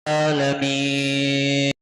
العالمين.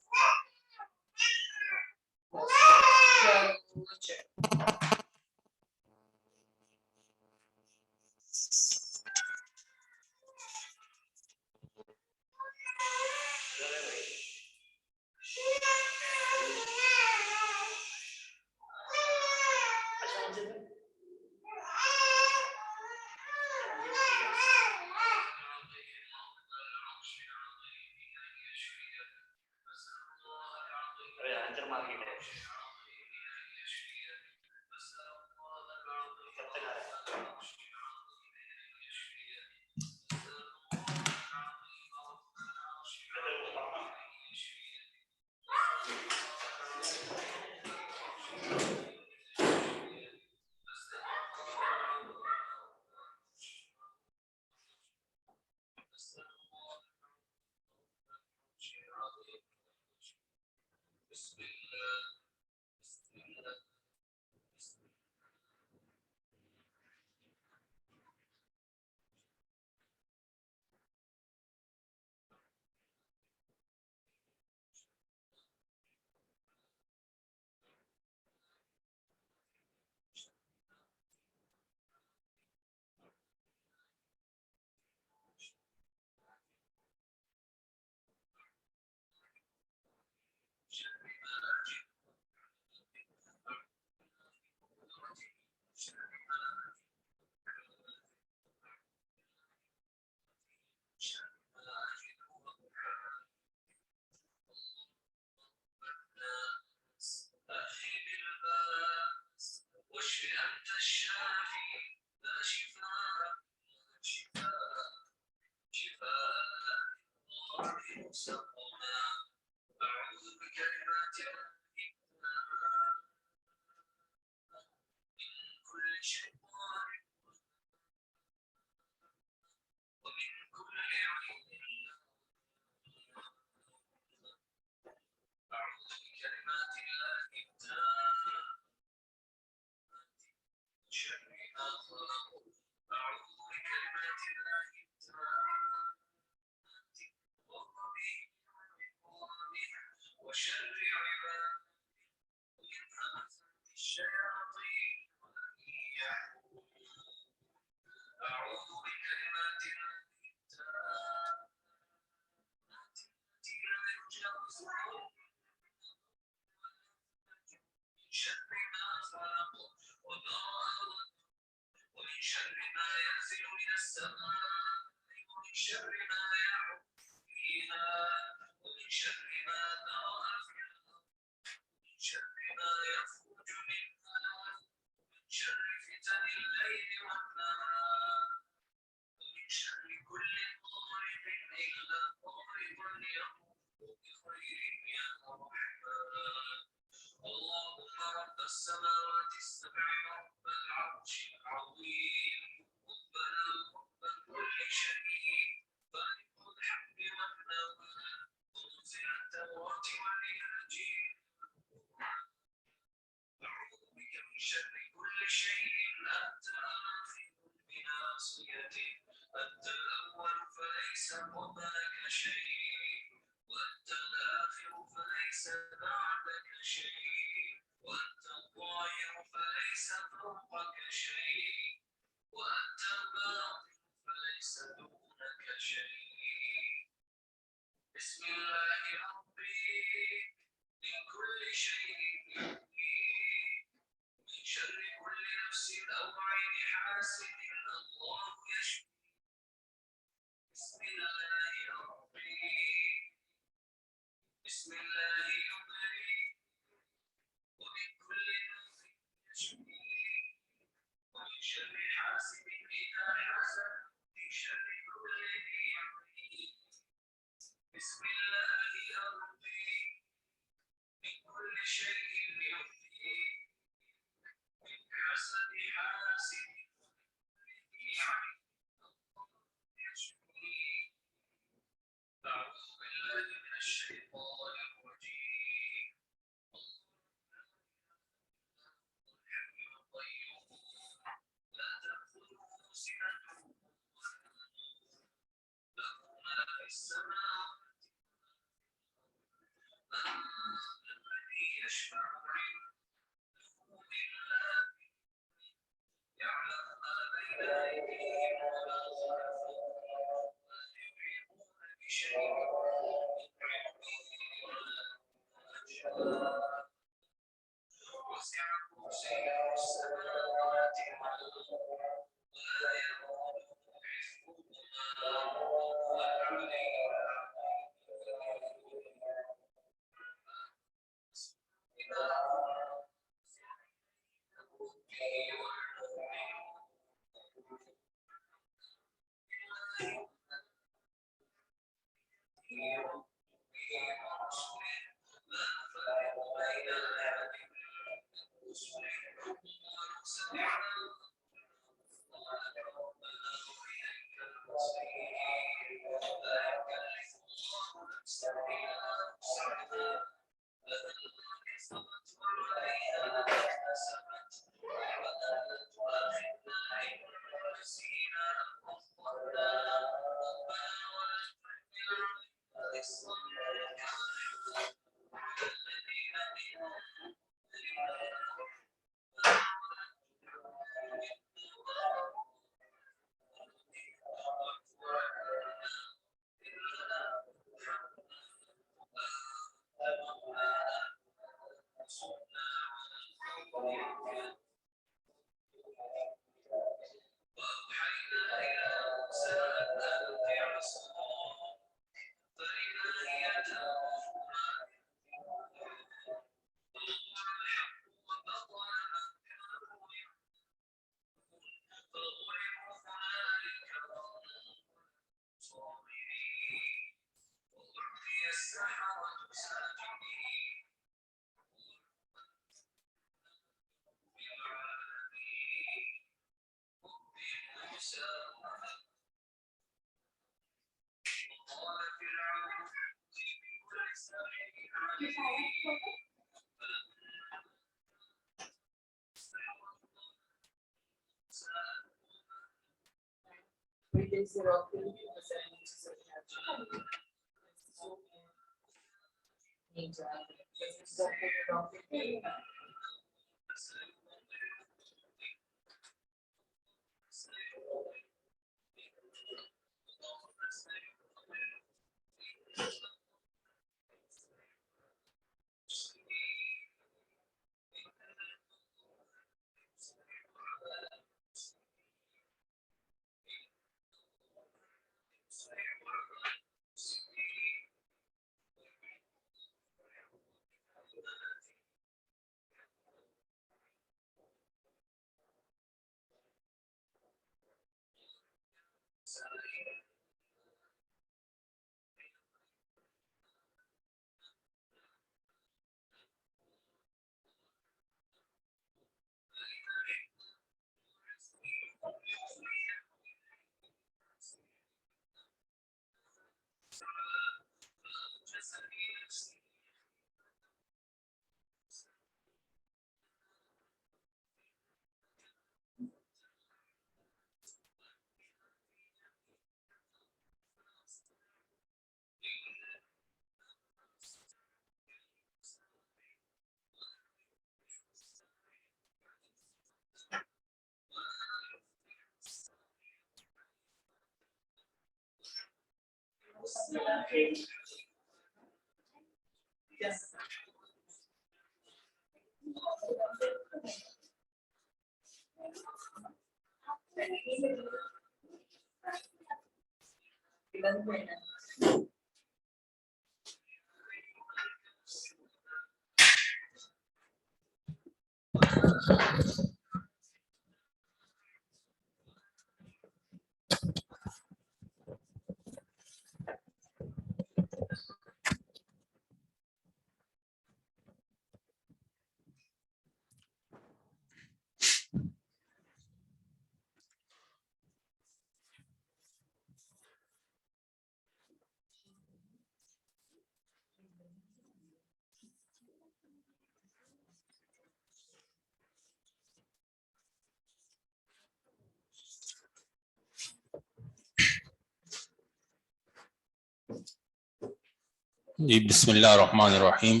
جی بسم اللہ الرحمن الرحیم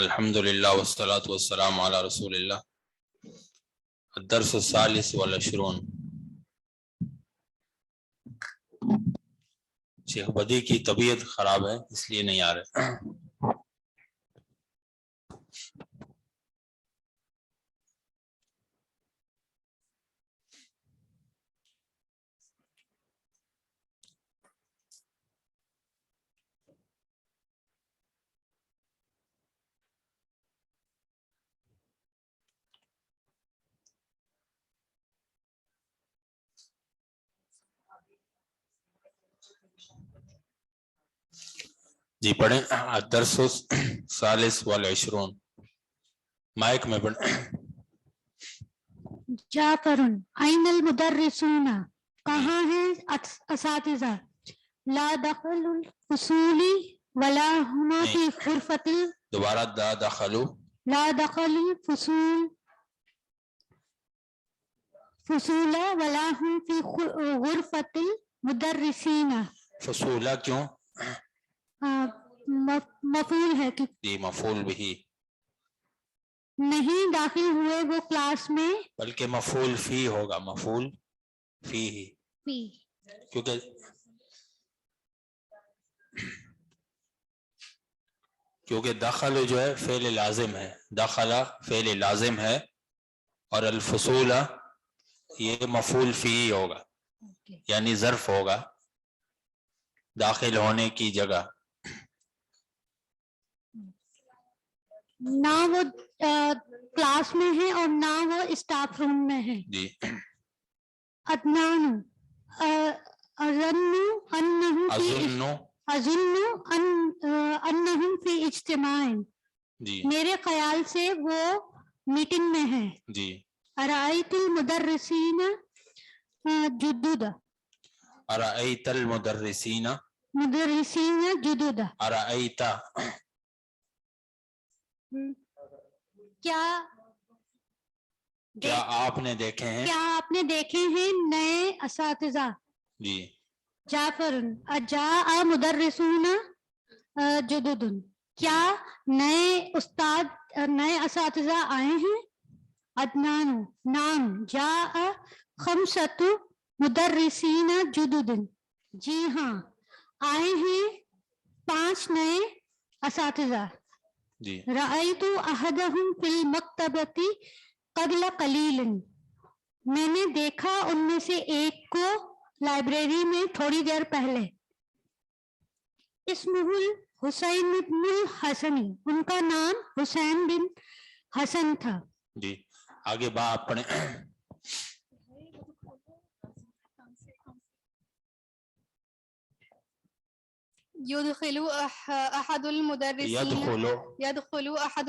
الحمدللہ والصلاة والسلام علی رسول اللہ الدرس الثالث والعشرون. شیخ بدی کی طبیعت خراب ہے اس لیے نہیں آ رہے. جی پڑھیں الدرس الثالث والعشرون. مائک میں پڑھیں. جعفر این المدرسون، کہاں ہیں اساتذہ؟ لا دخل الفصول ولا ہما فی غرفۃ. دوبارہ دا دخلو. لا دخل الفصول فصول ولا ہم فی غرفۃ المدرسین. فصولہ کیوں؟ مفعول ہے کہ جی مفعول بھی نہیں داخل ہوئے وہ کلاس میں، بلکہ مفعول فی ہوگا. مفعول فی ہی کیونکہ دخل جو ہے فعل لازم ہے. دخل فعل لازم ہے اور الفصول یہ مفعول فی ہوگا یعنی ظرف ہوگا داخل ہونے کی جگہ. نہ وہ کلاس میں ہے اور نہ وہ اسٹاف روم میں ہے. جی ادنان اظن انہم فی اجتماع. جی میرے خیال سے وہ میٹنگ میں ہے. جی ارائیت المدرسین جدد. ارأیت المدرسین مدرسین جدد. ارأیت کیا آپ نے دیکھے ہیں؟ کیا آپ نے دیکھے ہیں نئے اساتذہ؟ جی جعفر اجاء مدرسون جدد. کیا نئے استاد نئے اساتذہ آئے ہیں؟ عدنان نعم جاء خمسۃ مدرسین جدد. جی ہاں آئے ہیں 5 نئے اساتذہ. جی رأیت احدہم فی المکتبۃ قبل قلیل. میں نے دیکھا ان میں سے ایک کو لائبریری میں تھوڑی دیر پہلے. اسمہ الحسین بن الحسن. ان کا نام حسین بن حسن تھا. جی آگے آپ پڑھیں. يدخل أحد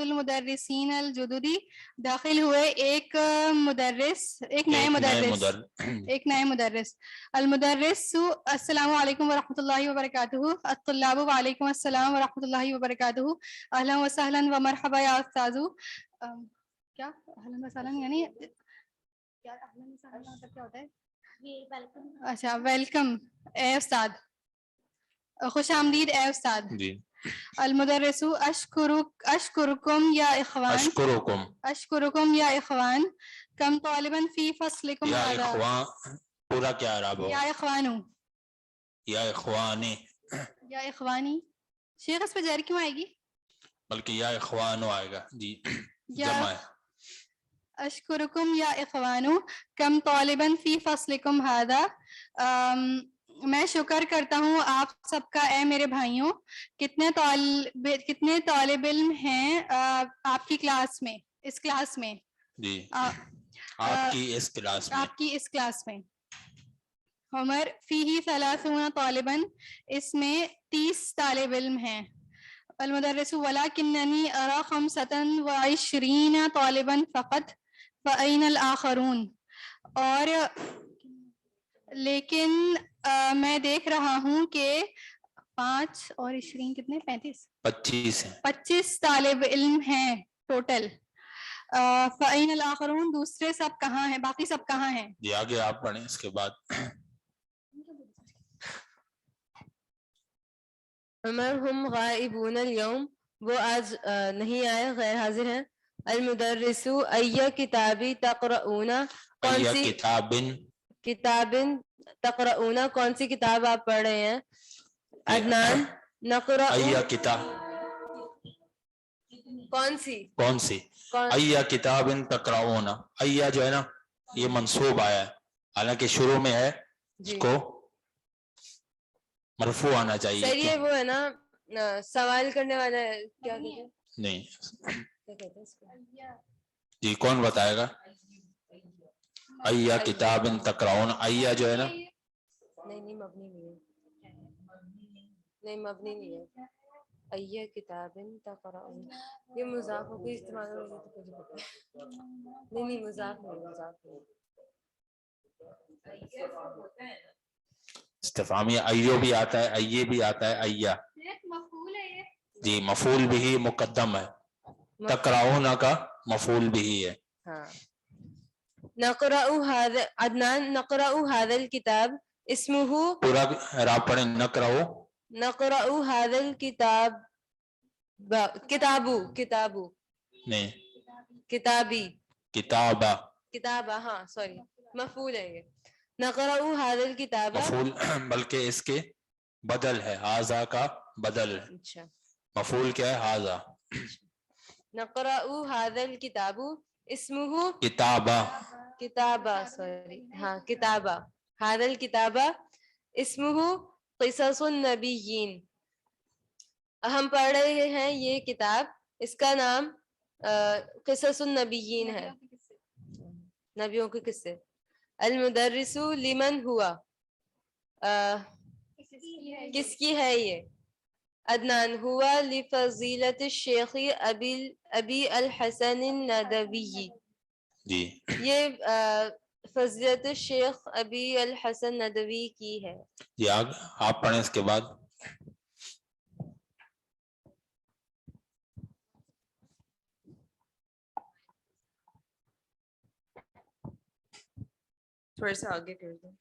المدرسين الجدد. داخل ہوئے ایک نئے مدرس. المدرس السلام علیکم ورحمۃ اللہ وبرکاتہ. الطلاب وعلیکم السلام ورحمۃ اللہ وبرکاتہ. اہلا وسہلا ومرحبا یا استاذ. کیا اہلا وسہلا یعنی کیا اہلا وسہلا مطلب کیا ہوتا ہے؟ اچھا ویلکم اے استاد، خوش آمدید اے استاد. جی المدرس اشکرکم یا اخوان. اشکرکم یا اخوان. کم طالبا فی فصلکم یا هذا. اخوان پورا کیا عرب ہو؟ یا اخوانو. یا اخوانے. یا اخوانی. شیخ اس پہ جاری کیوں آئے گی؟ بلکہ یا اخوانو آئے گا. جی جمع ہے. اشکرکم یا اخوانو کم طالبا فی فصلکم هذا. میں شکر کرتا ہوں آپ سب کا اے میرے بھائیوں. کتنے طالب علم ہیں آپ کی کلاس میں, اس کلاس میں, جی آپ کی اس کلاس میں. آپ کی اس کلاس میں. عمر فیہ 30 طالباً, اس میں 30 طالب علم ہیں. المدرس ولکننی ارى 25 طالباً فقط فأین الآخرون. اور لیکن میں دیکھ رہا ہوں کہ 5 اور 20 کتنے 25 ہیں. 25 طالب علم ہیں ٹوٹل. فأین الآخرون, دوسرے سب کہاں ہیں, باقی سب کہاں ہیں؟ جی آگے آپ پڑھیں اس کے بعد. عمر ہم غائبون اليوم, وہ آج نہیں آئے, غیر حاضر ہیں. المدرس ای کتابی تقرؤون, کون ای سی کتاب تقرؤون, کون سی کتاب آپ پڑھ رہے ہیں؟ عدنان نقرأ, ای کتاب کون سی کون سی؟ ای کتاب تقرؤون. ای جو ہے نا یہ منصوب آیا ہے, حالانکہ شروع میں ہے, اس کو مرفوع آنا چاہیے. سر یہ وہ ہے نا سوال کرنے والا ہے, کیا کہتے ہیں؟ نہیں کیا کہتے ہیں اس کو؟ جی کون بتائے گا؟ ای کتاب تقرؤون, ای جو ہے نا نہیں مبنی نہیں ہے, نہیں مبنی نہیں ہے. ای کتاب تقرؤون, یہ مضاف ہو کے استعمال ہو رہا ہے تو مجھے پتا ہے. نہیں مضاف نہیں, مضاف نہیں. استفہامی ایو بھی آتا ہے, ایے بھی آتا ہے, ایا جی مفعول بھی مقدم ہے, تقرؤون کا مفعول بھی ہے. ہاں. نقرأ هذا عدنان نقرأ هذا الكتاب اسمه, پورا اعراب پڑھیں. نقرأ هذا الكتاب, کتابو نہیں کتابی کتابہ, کتابہ, ہاں سوری مفعول ہے یہ. نقرأ هذا الكتاب, مفعول بلکہ اس کے بدل ہے, ہاذا کا بدل ہے. اچھا مفعول کیا ہے؟ ہاذا. نقرأ هذا الكتاب اسمه کتابہ, کتابہ, سوری ہاں کتابہ. هذا الكتاب اسمه قصص النبیین, ہم پڑھ رہے ہیں یہ کتاب, اس کا نام قصص النبیین ہے, نبیوں کے قصے. المدرس لمن ہوا, کس کی ہے یہ؟ عدنان ہوا لفضیلت الشیخ ابی الحسن الندوی, جی یہ فضیلت الشیخ ابی الحسن ندوی کی ہے. جی آپ پڑھیں اس کے بعد. تھوڑا سا آگے کر دیں.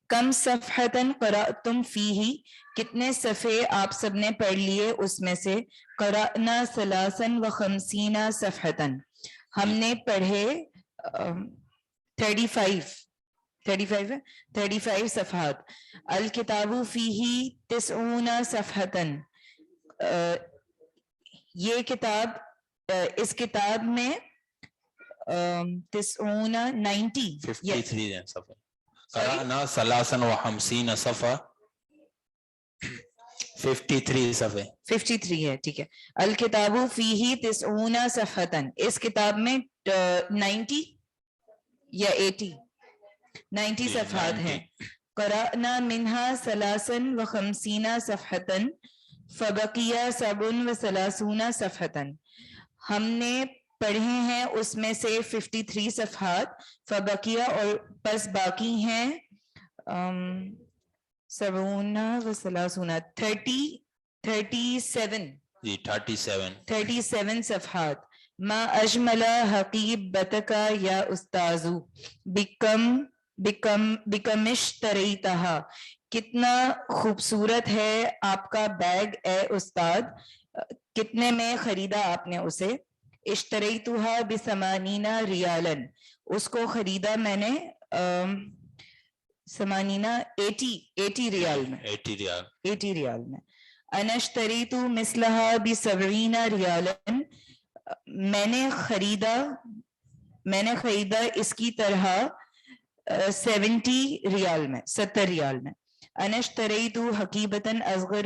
کم صفحتن قرأتم فیہ, کتنے صفحے آپ سب نے پڑھ لیے اس میں سے. قرأنا 53 صفحتن, ہم نے پڑھے 35 صفحات. الکتاب فیہ 90 صفحتن, یہ کتاب اس کتاب میں 90 53 صفحہ. قرأنا 53 صفحہ, 53 صفحے 53 ہے, ٹھیک ہے. الکتاب فیہ 90 صفحتن, اس کتاب میں 90 یا 90 صفحات ہیں. قرأنا منہا 53 صفحتن فبقی 37 صفحتن, ہم نے پڑھے ہیں اس میں سے 53 صفحات. فبقیہ, اور پس باقی ہیں 37 جی 37 صفحات. ما اجمل حقیبتک یا استاذ, بکم اشتریتہا, کتنا خوبصورت ہے آپ کا بیگ اے استاد, کتنے میں خریدا آپ نے اسے. اشتریتہا ب80 ریالا, اس کو خریدا میں نے 80 ریال میں. 80 ریال میں. انا اشتریت مثلہا ب70 ریالا, میں نے خریدا میں نے خریدا اس کی طرح 70 ریال میں 70 ریال میں انشتریت حقیبتاً اصغر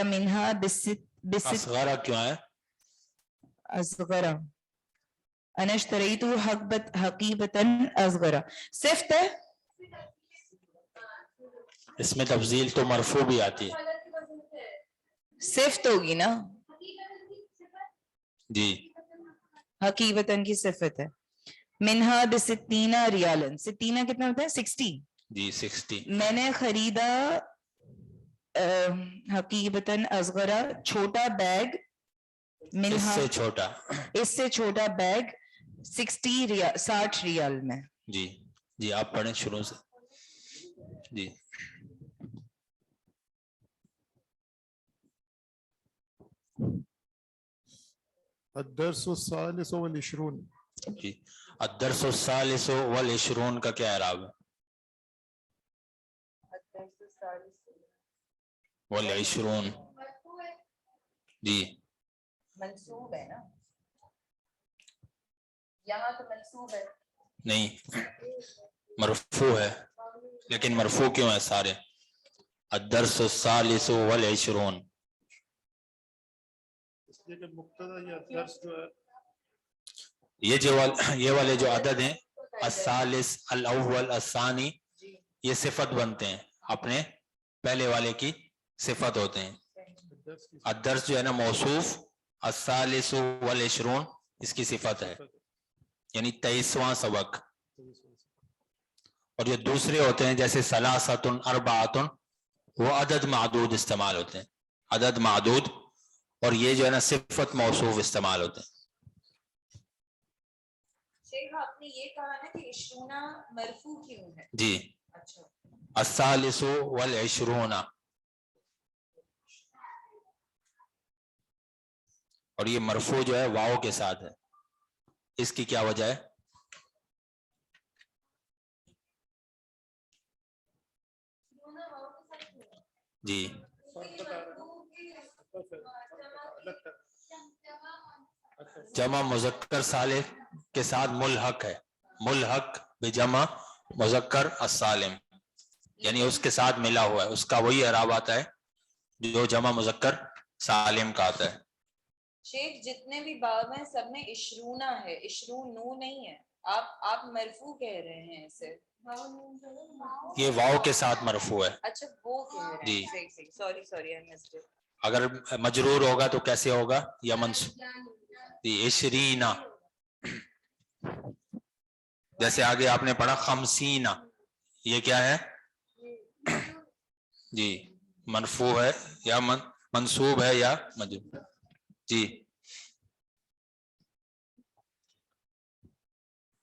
منہا بست اصغر کیوں ہے؟ اصغر انشتریت حقیبتاً اصغر صفت ہے، اس میں تفضیل تو مرفوع بھی آتی ہے. صفت ہوگی نا، جی حقیبتاً کی صفت ہے. منہا بستین ریالن، ستینہ کتنا ہوتا ہے 60. جی 60. میں نے خریدا حقیبتاً اصغرا چھوٹا بیگ، اس منہا سے چھوٹا. اس سے چھوٹا بیگ 60 ریال میں. جی جی آپ پڑھیں شروع سے. جی الدرس الثالث والعشرون. جی الدرس الثالث والعشرون کا کیا اعراب ہے؟ والعشرون جی منصوب ہے نا، یہاں تو منصوب ہے. نہیں مرفوع ہے، لیکن مرفوع کیوں ہے سارے؟ الدرس الثالث والعشرون، اس لیے کہ مبتدا یا درس جو ہے یہ والے جو عدد ہیں الثالث الاول الثانی، یہ صفت بنتے ہیں، اپنے پہلے والے کی صفت ہوتے ہیں. الدرس جو ہے نا موصوف، الثالث والعشرون اس کی صفت ہے، یعنی 23واں سبق. اور جو دوسرے ہوتے ہیں جیسے ثلاثۃ اربعۃ، وہ عدد معدود استعمال ہوتے ہیں، عدد معدود، اور یہ جو ہے نا صفت موصوف استعمال ہوتے ہیں. شیخ آپ نے یہ کہا نا کہ عشرونہ مرفوع کیوں ہے؟ جی اچھا الثالث والعشرون، اور یہ مرفوع جو ہے واو کے ساتھ ہے، اس کی کیا وجہ ہے؟ جی جمع مذکر سالم کے ساتھ ملحق ہے، ملحق بجمع مذکر السالم، یعنی اس کے ساتھ ملا ہوا ہے، اس کا وہی اعراب آتا ہے جو جمع مذکر سالم کا آتا ہے. شیخ جتنے بھی باب ہیں سب میں عشرونہ ہے، عشرون نو نہیں ہے. آپ مرفوع کہہ رہے ہیں اسے، یہ واو کے ساتھ مرفوع ہے. اچھا وہ کہہ رہے جی ہیں، صحیح سوری آئی مسڈ اٹ. اگر مجرور ہوگا تو کیسے ہوگا؟ یا منصوب، عشرینہ، جیسے آگے آپ نے پڑھا خمسینہ، یہ کیا ہے؟ جی مرفوع ہے یا منصوب ہے یا مجرور. جی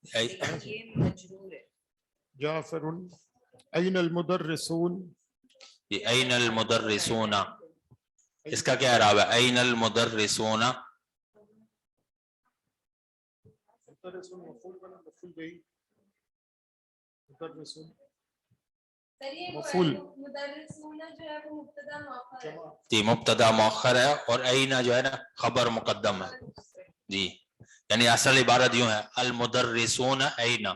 یہ مجرور ہے. جعفر این المدرسون. یہ این المدرسون، اس کا کیا اعراب ہے؟ این المدرسون، مدرسون مفعول بنا مفعول به، مدرسون مفعول جمع. جی مبتدا مؤخر ہے، اور این جو ہے نا خبر مقدم ہے. جی یعنی اصل عبارت یوں ہے المدرسون این،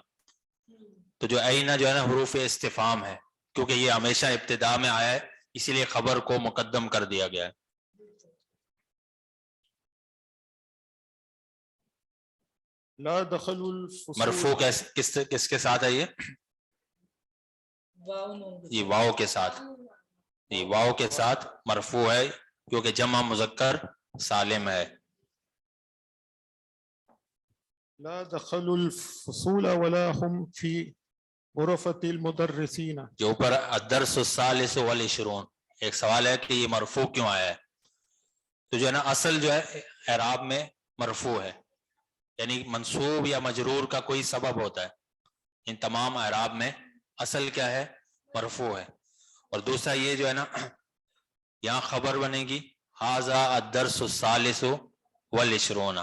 تو جو این جو ہے نا حروف استفہام ہے، کیونکہ یہ ہمیشہ ابتدا میں آیا ہے، اسی لیے خبر کو مقدم کر دیا گیا ہے. لا دخلوا الفصول. مرفوع کس کے ساتھ ہے یہ؟ یہ واو کے ساتھ، یہ واو کے ساتھ مرفوع ہے کیونکہ جمع مذکر سالم ہے. لا دخلوا الفصول ولا هم في غرفة المدرسين. جو اوپر الدرس الثالث والعشرون، ایک سوال ہے کہ یہ مرفوع کیوں آیا ہے؟ تو جو ہے نا اصل جو ہے اعراب میں مرفوع ہے، یعنی منصوب یا مجرور کا کوئی سبب ہوتا ہے، ان تمام اعراب میں اصل کیا ہے؟ مرفوع ہے. اور دوسرا یہ جو ہے نا یہاں خبر بنے گی ھذا الدرس الثالث والعشرون،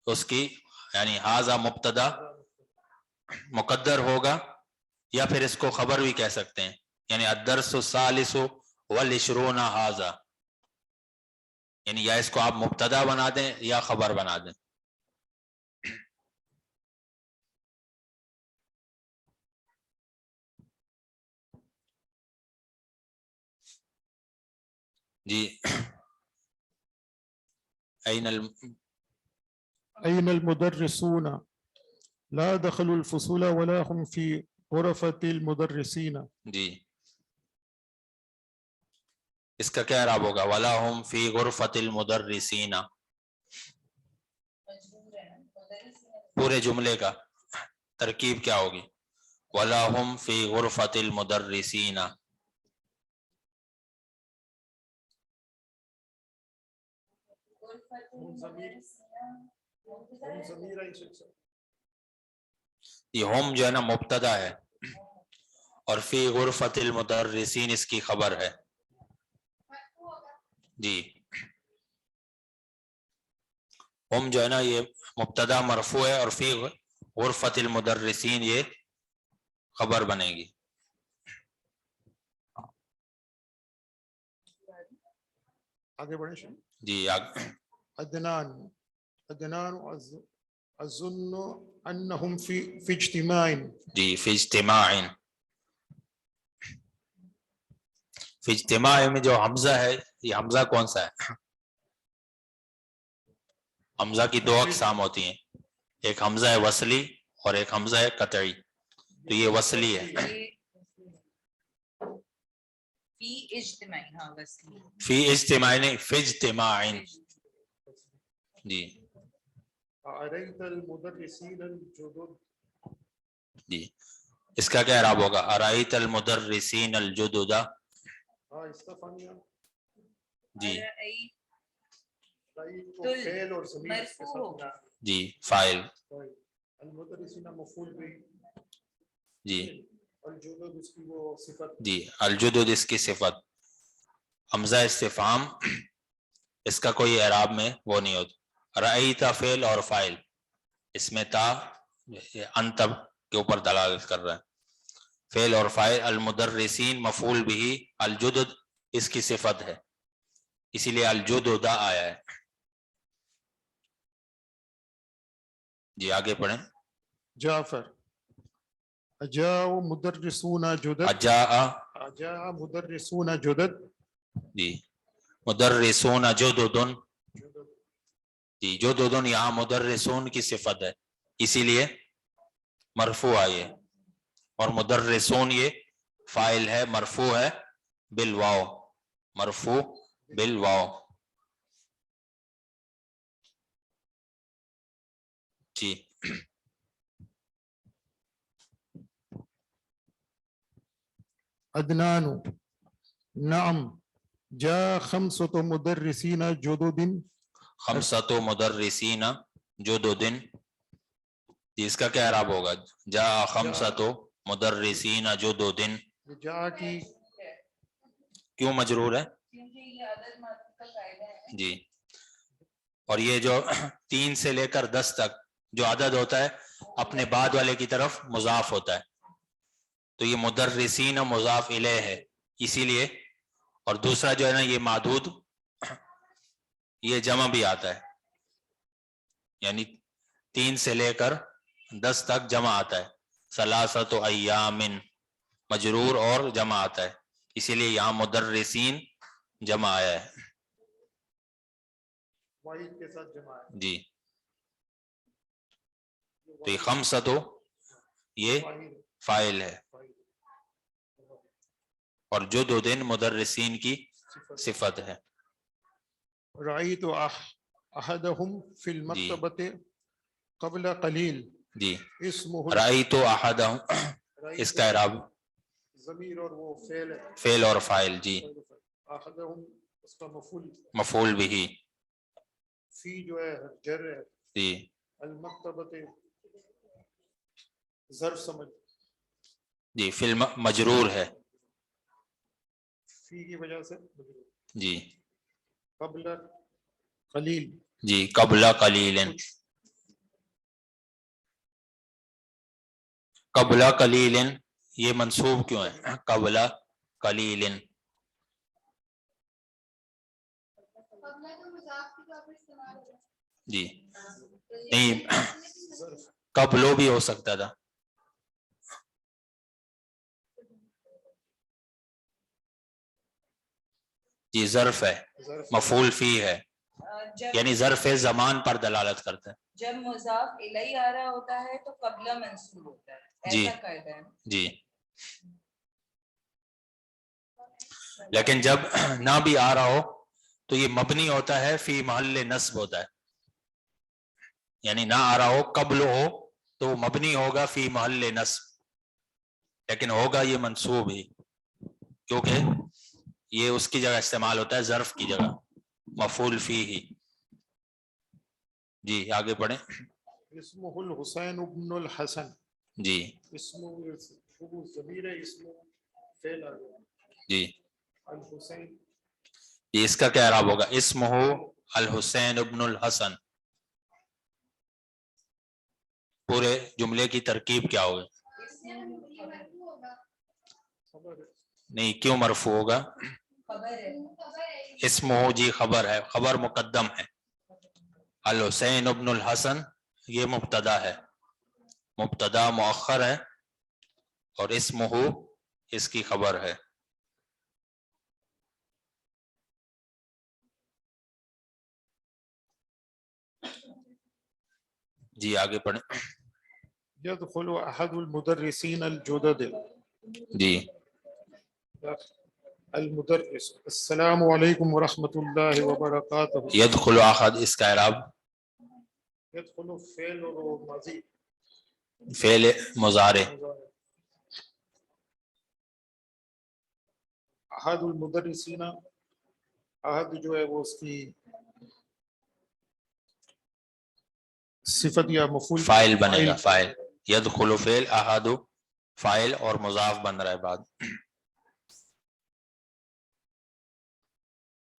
اس کی یعنی ھذا مبتدا مقدر ہوگا، یا پھر اس کو خبر بھی کہہ سکتے ہیں، یعنی الدرس الثالث والعشرون ھذا، یعنی یا اس کو آپ مبتدا بنا دیں یا خبر بنا دیں. جی أين أين المدرسون لا دخلوا الفصول ولا هم في غرفة المدرسين. جی اس کا کیا اعراب ہوگا؟ وَلَا هُمْ فِي غُرْفَةِ الْمُدَرِّسِينَ. پورے جملے کا ترکیب کیا ہوگی؟ وَلَا هُمْ فِي غُرْفَةِ الْمُدَرِّسِينَ. یہ ہم جو ہے نا مبتدا ہے اور فی غرفۃ المدرسین اس کی خبر ہے. جی ہم جو ہے نا یہ مبتدا مرفوع ہے اور فی غرفۃ المدرسین یہ خبر بنے گی. آگے بڑھیں. جی عدنان أظن أنهم في اجتماع. جی فی اجتماع. فی اجتماع میں جو حمزہ ہے یہ حمزہ کون سا ہے؟ حمزہ کی دو اقسام ہوتی ہیں، ایک حمزہ ہے وصلی اور ایک حمزہ ہے قطعی. تو یہ وصلی ہے. فی اجتماع، ہاں وصلی. فی اجتماع نہیں، فی اجتماع. جی أرأيت المدرسين الجدد. جی اس کا کیا اعراب ہوگا؟ ارأیت المدرسین الجدد. استفهامية. جی رأيت فعل اور ضمیر مرفوع ہوگا. جی فاعل. المدرسين مفعول به. جی الجدد اس کی وہ صفت. جی الجدد اس کی صفت. حمزہ استفہام اس کا کوئی اعراب میں وہ نہیں ہوتا. رأیت فعل اور فاعل، اس میں تا انتب کے اوپر دلالت کر رہا ہے. فعل اور فاعل. المدرسین مفعول بھی، الجدد اس کی صفت ہے، اسی لیے الجدد آیا ہے. جی آگے پڑھیں. جعفر أجاء مدرسون جدد. اجاء مدرسون جدد. جی مدرسون جدد. جی جدد یہاں مدرسون کی صفت ہے اسی لیے مرفوع آئی ہے، اور مدرسون یہ فاعل ہے، مرفوع ہے بالواو. مرفوع بالواو. جی عدنان نعم جاء خمسة مدرسين جدد. خمسۃ مدرسین جدد. جی اس کا کیا اعراب ہوگا؟ جاء خمسۃ مدرسین جدد. جاء کی کیوں مجرور ہے؟ جی اور یہ جو 3 سے لے کر 10 تک جو عدد ہوتا ہے اپنے بعد والے کی طرف مضاف ہوتا ہے، تو یہ مدرسین مضاف الیہ ہے اسی لیے. اور دوسرا جو ہے نا یہ معدود، یہ جمع بھی آتا ہے، یعنی 3 سے لے کر 10 تک جمع آتا ہے. ثلاثۃ ایام مجرور اور جمع آتا ہے، اسی لیے یہاں مدرسین جمع آیا ہے. واحد کے ساتھ جمع ہے. جی تو یہ خمسۃ یہ فاعل ہے اور جدد مدرسین کی صفت ہے. رأيت أحدهم في المكتبة قبل قليل. جی اسمه رأیت احدہم اس کا اعراب ضمیر اور وہ فعل ہے. فعل اور فاعل. جی أحدهم اس کا مفعول. مفعول بھی. فی جو ہے جر ہے. جی المکتبۃ ظرف سمجھ. جی فعل مجرور ہے. فی کی وجہ سے. جی قبل قلیل. جی قبل قلیل. قبل قلیل یہ منصوب کیوں ہے؟ قبل قلیل. جی نہیں قبلو بھی ہو سکتا تھا. جی ظرف ہے, مفعول فی ہے, یعنی ظرف زمان پر دلالت کرتا ہے. جب مضاف الیہ آ رہا ہوتا ہے تو قبلہ منصوب ہوتا ہے, جی. ایسا قاعدہ ہے. جی لیکن جب نہ بھی آ رہا ہو تو یہ مبنی ہوتا ہے, فی محل نصب ہوتا ہے. یعنی نہ آ رہا ہو قبل ہو تو وہ مبنی ہوگا فی محل نصب, لیکن ہوگا یہ منصوب ہی, کیونکہ یہ اس کی جگہ استعمال ہوتا ہے ظرف کی جگہ, مفعول فی ہی. جی آگے پڑھیں. اسمہ الحسین ابن الحسن. جی اسمہ ضمیر ہے, اسمہ فعل آ گیا. جی الحسین یہ اس کا کیا اعراب ہوگا؟ اسمہ الحسین ابن الحسن. پورے جملے کی ترکیب کیا ہوگی؟ خبر ہے. نہیں, کیوں مرفوع ہوگا؟ خبر ہے. اسمہ جی خبر ہے, خبر مقدم ہے. الحسین ابن الحسن یہ مبتدا ہے, مبتدا مؤخر ہے, اور اسمہ اس کی خبر ہے. جی آگے پڑھیں. يدخل أحد المدرسين الجدد. جی المدرس السلام علیکم ورحمۃ اللہ وبرکاتہ. يدخل احد اس کا اعراب يدخل فعل اور ماضی فعل مضارع. احد المدرسین, احد جو ہے وہ اس کی صفت یا مفعول فاعل بنے گا, فاعل. يدخل فعل, احد فاعل اور مضاف بن رہا ہے بعد.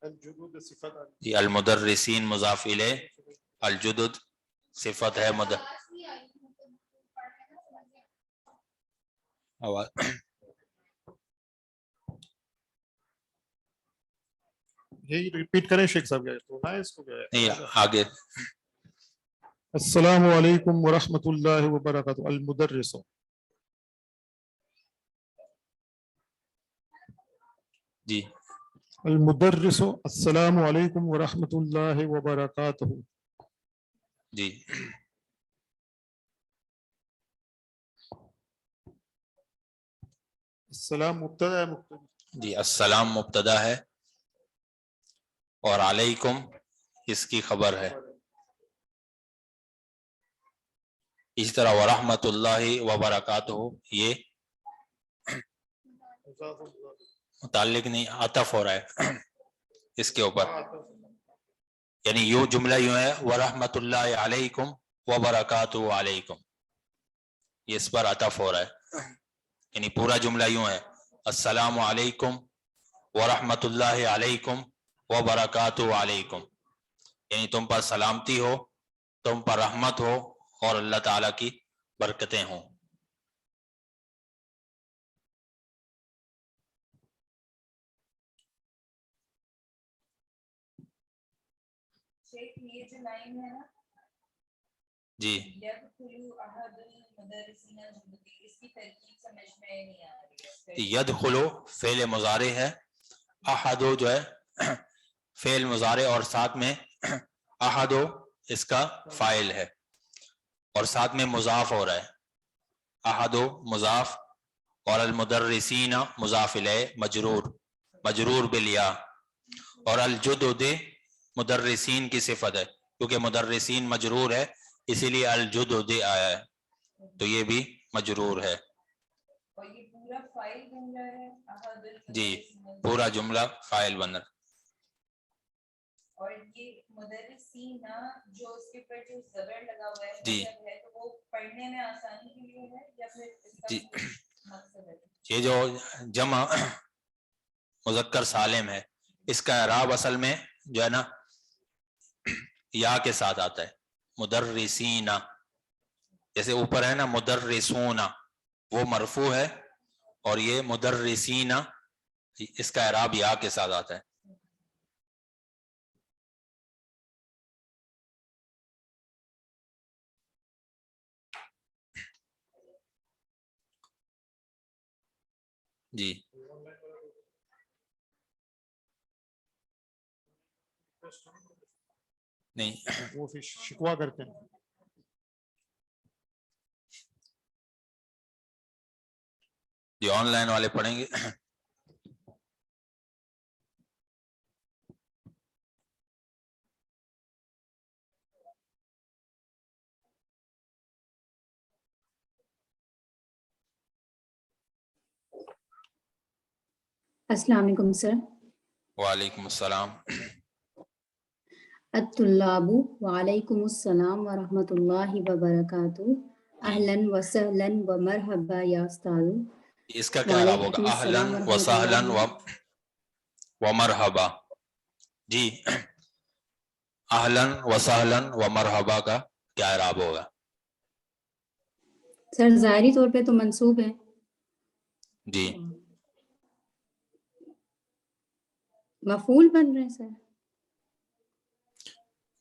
الجدود صفت آ گئی. یہ المدرسین مضاف الیہ, الجدد صفت ہے آواز یہی ریپیٹ کریں شیخ صاحب, کیا تو نہ اس کو کیا ہے. نہیں آگے. السلام علیکم ورحمۃ اللہ وبرکاتہ. المدرس جی المدرس السلام علیکم ورحمۃ اللہ وبرکاتہ. جی السلام مبتدا ہے, مبتدا جی السلام مبتدا ہے اور علیکم اس کی خبر ہے. اسی طرح ورحمۃ اللہ وبرکاتہ یہ متعلق نہیں, عطف ہو رہا ہے اس کے اوپر. یعنی یوں جملہ یوں ہے ورحمۃ اللہ علیکم وبرکاتہ علیکم, یہ اس پر عطف ہو رہا ہے. یعنی پورا جملہ یوں ہے السلام علیکم ورحمۃ اللہ علیکم وبرکاتہ علیکم, یعنی تم پر سلامتی ہو, تم پر رحمت ہو اور اللہ تعالیٰ کی برکتیں ہوں. شیخ یہ جو لائن ہے نا, جی يدخل احد المدرسین الجدد, اس کی ترکیب سمجھ میں نہیں آ رہی ہے. یدخلو فعل مضارع ہے, احدو جو ہے فعل مضارع اور ساتھ میں احدو اس کا فاعل ہے اور ساتھ میں مضاف ہو رہا ہے. احدو مضاف اور المدرسین مضاف الیہ مجرور, مجرور بالیاء, اور الجدد مدرسین کی صفت ہے کیونکہ مدرسین مجرور ہے اسی لیے الجدد آیا ہے, تو یہ بھی مجرور ہے. اور یہ پورا فائل بن رہا ہے احد جی المدرسین, پورا جملہ فاعل بن رہا. اور یہ مدرسین جو اس کے اوپر جو زبر لگا ہوا ہے جی جب ہے تو وہ پڑھنے میں آسانی کے لیے ہے یا پھر اس کا جی کوئی مقصد ہے؟ یہ جو جمع مذکر سالم ہے اس کا اعراب اصل میں جو ہے نا یا کے ساتھ آتا ہے, مدرسین, جیسے اوپر ہے نا مدرسون, وہ مرفوع ہے, اور یہ مدرسین اس کا اعراب یا کے ساتھ آتا ہے. جی نہیں وہ پھر شکوا کرتے ہیں. جی آن لائن والے پڑھیں گے. السلام علیکم سر. وعلیکم السلام. الطلاب وعلیکم السلام ورحمۃ اللہ وبرکاتہ. اہلاً و سہلاً و مرحبا یا استاذ. اس کا کیا اعراب وعلیکم ہوگا؟ السلام اہلاً و ورحمۃ سہلاً اللہ. و مرحبا. جی اہلاً و سہلاً و مرحبا کا کیا اعراب ہوگا؟ سر ظاہری طور پہ تو منصوب ہے. جی مفعول بن رہے ہیں سر.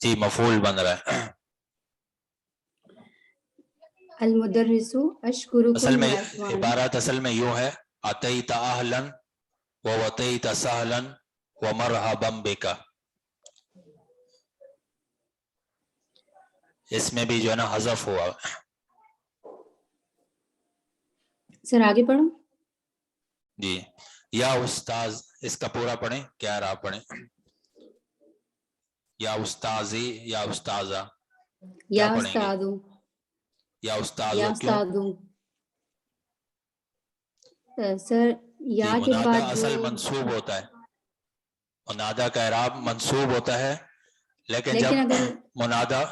جی مفعول بن رہا ہے. المدرس اصل اشکرکم میں یا اخوان. عبارت اصل میں یوں ہے اتیت اہلاً و وتیت سہلاً و مرحبا بکا. اس میں بھی جو ہے نا حذف ہوا. سر آگے پڑھو. جی یا استاذ اس کا پورا پڑھیں. کیا اعراب پڑھیں؟ یا استاذی یا استاذہ یا کیا پڑھیں گے؟ استاذ. یا استاذ یا کیوں؟ استاذ. سر یا جی کے منادہ بعد اصل جو منصوب ہوتا ہے. منادہ کا اعراب منصوب ہوتا ہے لیکن جب لیکن اگر منادہ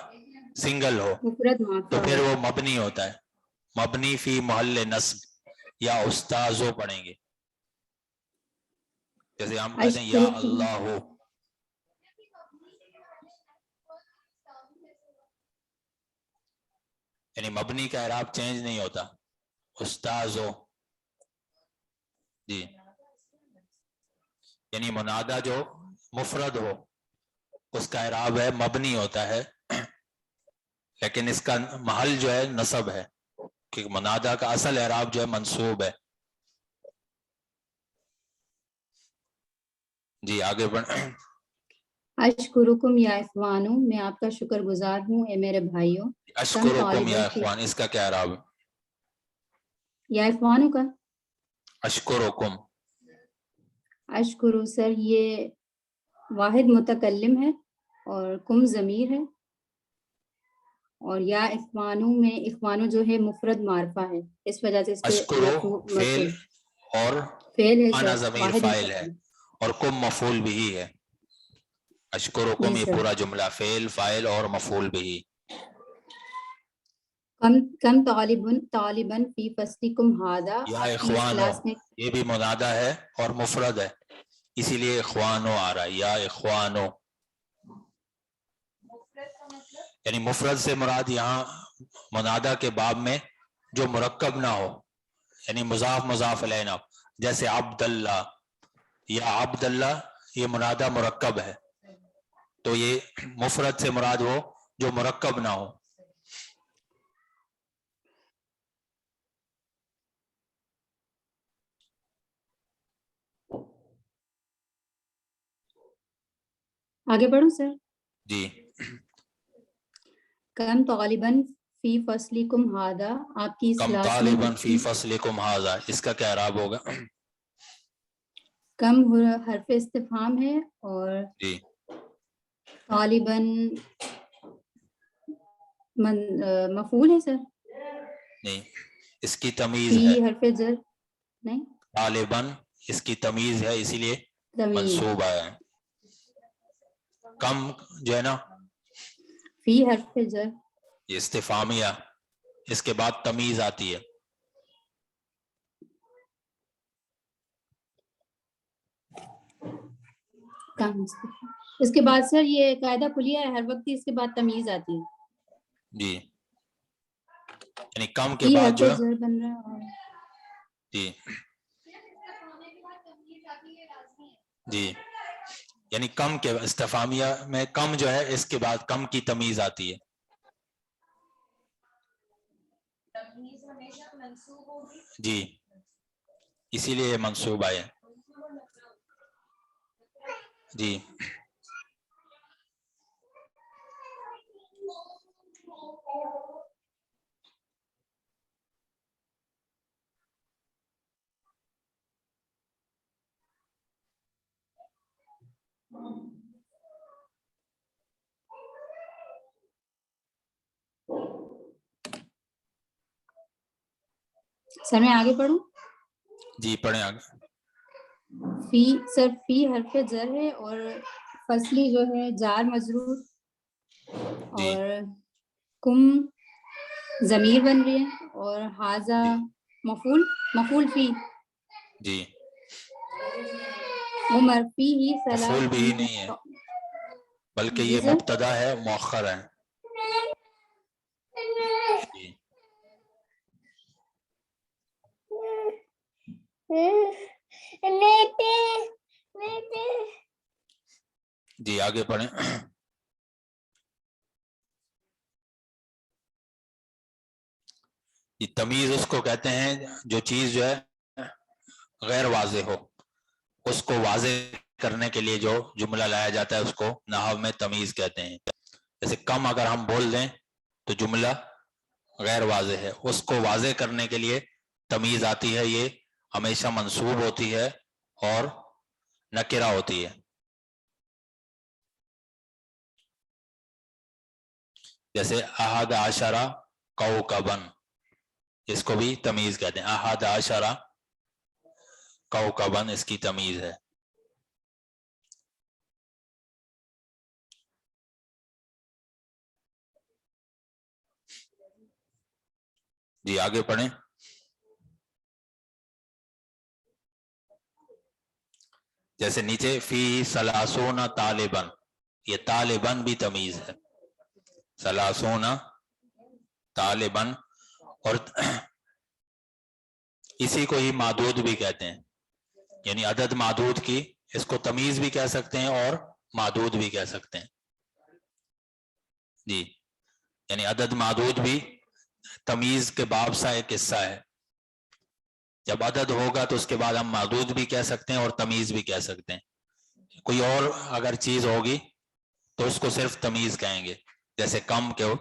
سنگل ہو مفرد تو معرفہ پھر ہو. وہ مبنی ہوتا ہے. مبنی فی محل نصب. یا استاذو پڑھیں گے جیسے ہم کہتے ہیں یا اشکرکم. اللہ ہو. یعنی مبنی کا اعراب چینج نہیں ہوتا. استاذو. جی یعنی منادہ جو مفرد ہو اس کا اعراب ہے مبنی ہوتا ہے لیکن اس کا محل جو ہے نصب ہے کیونکہ منادہ کا اصل اعراب جو ہے منصوب ہے. جی آگے بڑھ. اشکرکم یا اخوانو. میں آپ کا شکر گزار ہوں اے میرے بھائیوں. اشکرکم یا اخوان اس کا کیا اعراب ہے؟ یا اخوانو کا اشکرکم. اشکرو سر یہ واحد متکلم ہے اور کم ضمیر ہے اور یا اخوانو میں اخوانو جو ہے مفرد معرفہ ہے اس وجہ سے اس پہ اشکرو فعل اور فعل ہے انا سر. ضمیر واحد فاعل ہے متکلم. اور کم مفعول بھی ہے. اشکرکم جی یہ سر. پورا جملہ فعل فاعل اور مفعول بھی. کم طالباً فی فصلکم ھذا. یا آپ کی اس اخوانو کلاس میں یہ بھی منادہ ہے اور مفرد ہے اسی لیے اخوانو آ رہا ہے. یا اخوانو یعنی مفرد سے مراد یہاں منادہ کے باب میں جو مرکب نہ ہو یعنی مضاف مضاف الیہ نہ ہو. جیسے عبداللہ یا عبداللہ یہ منادہ مرکب ہے تو یہ مفرد سے مراد ہو جو مرکب نہ ہو. آگے بڑھوں سر. جی کم طالباً فی فصلکم ھذا. آپ کی اس کم کلاس میں طالباً فی فصلکم ھذا اس کا کیا اعراب ہوگا؟ کم حرف استفہام ہے اور جی طالباً مفعول ہے سر. نہیں اس کی تمیز فی ہے. حرف جر نہیں طالباً اس کی تمیز ہے اسی لیے ضمیر. منصوب آیا ہے. کم جو ہے نا فی حرف جر یہ استفہامیہ اس کے بعد تمیز آتی ہے. کم استفہام. اس کے بعد سر یہ قاعدہ کلیہ ہے ہر وقت اس کے بعد تمیز آتی ہے. جی یعنی کم کے فی بعد حرف جو ہے جر بن رہا ہے اور جی جی یعنی کم کے استفہامیہ میں کم جو ہے اس کے بعد کم کی تمیز آتی ہے. جی اسی لیے یہ منصوب آئے. جی سر میں آگے پڑھوں. جی پڑھیں آگے. فی سر فی حرف جر ہے اور فصلی جو ہے جار مجرور جی اور کم ضمیر بن رہی ہے اور حاضہ جی مفعول فی جی وہ مرفی ہی مفعول بھی نہیں ہے بلکہ یہ مبتدا ہے مؤخر ہے. جی جی آگے پڑھیں. یہ تمیز اس کو کہتے ہیں جو چیز جو ہے غیر واضح ہو، اس کو واضح کرنے کے لیے جو جملہ لایا جاتا ہے اس کو نحو میں تمیز کہتے ہیں. جیسے کم اگر ہم بول دیں تو جملہ غیر واضح ہے، اس کو واضح کرنے کے لیے تمیز آتی ہے. یہ ہمیشہ منصوب ہوتی ہے اور نکرہ ہوتی ہے. جیسے احد عشرہ کوکبن، اس کو بھی تمیز کہتے ہیں. احد عشرہ کوکبن اس کی تمیز ہے. جی آگے پڑھیں. جیسے نیچے فی ثلاثون طالبن، یہ طالبن بھی تمیز ہے. ثلاثون طالبن، اور اسی کو ہی معدود بھی کہتے ہیں، یعنی عدد معدود کی اس کو تمیز بھی کہہ سکتے ہیں اور معدود بھی کہہ سکتے ہیں. جی یعنی عدد معدود بھی تمیز کے باب سا ایک حصہ ہے. جب عدد ہوگا تو اس کے بعد ہم معدود بھی کہہ سکتے ہیں اور تمیز بھی کہہ سکتے ہیں. کوئی اور اگر چیز ہوگی تو اس کو صرف تمیز کہیں گے، جیسے کم کے ہو.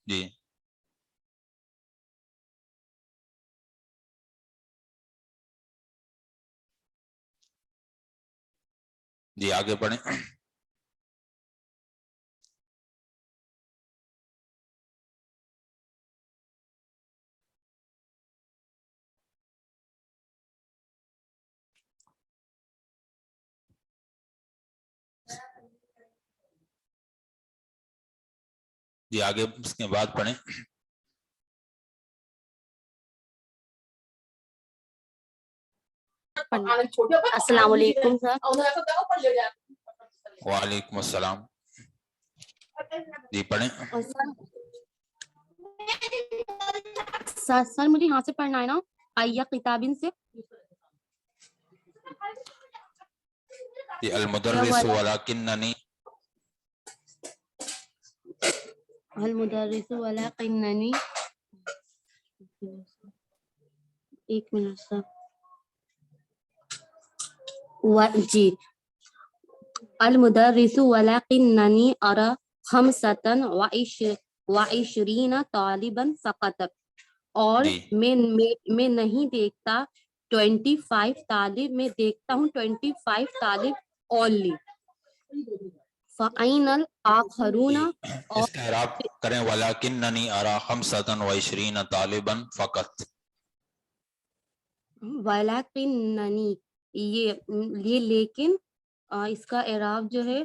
جی جی آگے پڑھیں. جی آگے اس کے بعد پڑھیں. السلام علیکم سر. وعلیکم السلام. جی پڑھیں. سر مجھے یہاں سے پڑھنا ہے نا، آئیہ کتابن سے. المدرس ولکننی، المدرس ولکننی، ایک منٹ سر. جی المدرس ولکننی ارى 25 طالبا فقط، اور جی میں نہیں دیکھتا 25 طالب، میں دیکھتا ہوں 25 طالب اونلی. فَأَيْنَ الْآخَرُونَ، اس کا اعراب کریں. وَلَكِنَّنِي أَرَى 25 طالبا فقط. وَلَكِنَّنِي، یہ لیکن اس کا اعراب جو ہے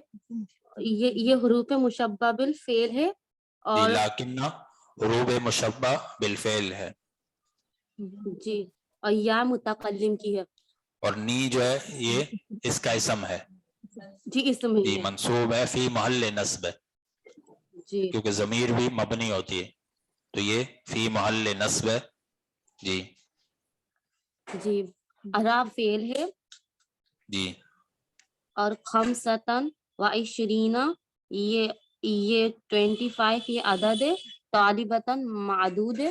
یہ حروف مشبہ بالفعل ہے، اور لیکن حروف مشبہ بالفعل ہے. جی اور یا متکلم کی ہے، اور نی جو ہے یہ اس کا اسم ہے. جی اسم ہی جی ہے. منصوب ہے، فی محل نصب ہے، جی کیونکہ ضمیر بھی مبنی ہوتی ہے تو یہ فی محل نصب ہے. جی جی اعراب فعل ہے، جی اور خمسطن و عشرینہ یہ 25 یہ عدد ہے، طالبتاً معدود ہے.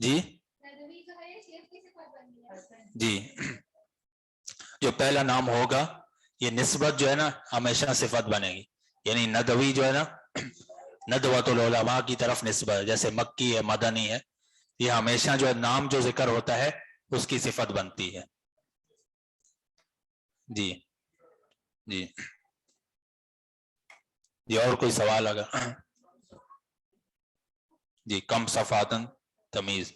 جی جی جو پہلا نام ہوگا یہ نسبت جو ہے نا ہمیشہ صفت بنے گی. یعنی ندوی جو ہے نا ندوۃ العلماء کی طرف نسبت ہے، جیسے مکی ہے، مدنی ہے، یہ ہمیشہ جو ہے نام جو ذکر ہوتا ہے اس کی صفت بنتی ہے. جی جی جی اور کوئی سوال اگر؟ جی کم صفاتن تمیز.